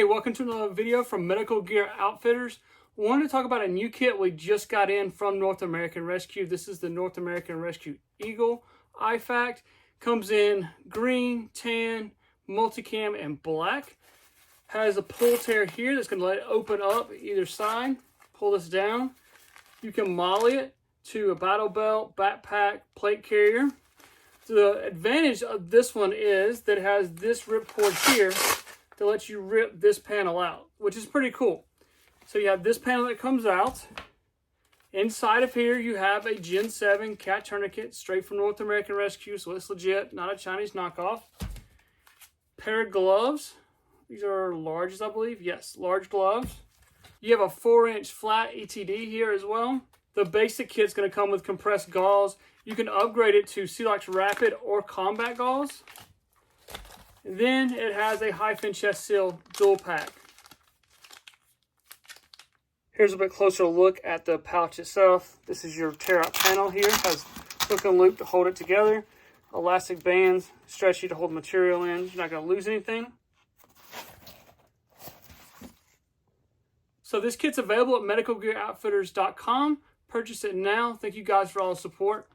Hey, welcome to another video from Medical Gear Outfitters. Wanted to talk about a new kit we just got in from North American Rescue. This is the North American Rescue Eagle IFAK. Comes in green, tan, multicam, and black. Has a pull tab here that's going to let it open up either side. Pull this down. You can MOLLE it to a battle belt, backpack, plate carrier. So the advantage of this one is that it has this ripcord here to let you rip this panel out, which is pretty cool. So you have this panel that comes out. Inside of here, you have a Gen 7 cat tourniquet straight from North American Rescue, so it's legit, not a Chinese knockoff. Pair of gloves. These are large, I believe. Yes, large gloves. You have a 4-inch flat ETD here as well. The basic kit's going to come with compressed gauze. You can upgrade it to Celox Rapid or Combat Gauze. And then it has a hyphen chest seal dual pack. Here's a bit closer look at the pouch itself. This is your tear out panel here. It has hook and loop to hold it together. Elastic bands, stretchy to hold material in. You're not going to lose anything. So this kit's available at medicalgearoutfitters.com. Purchase it now. Thank you guys for all the support.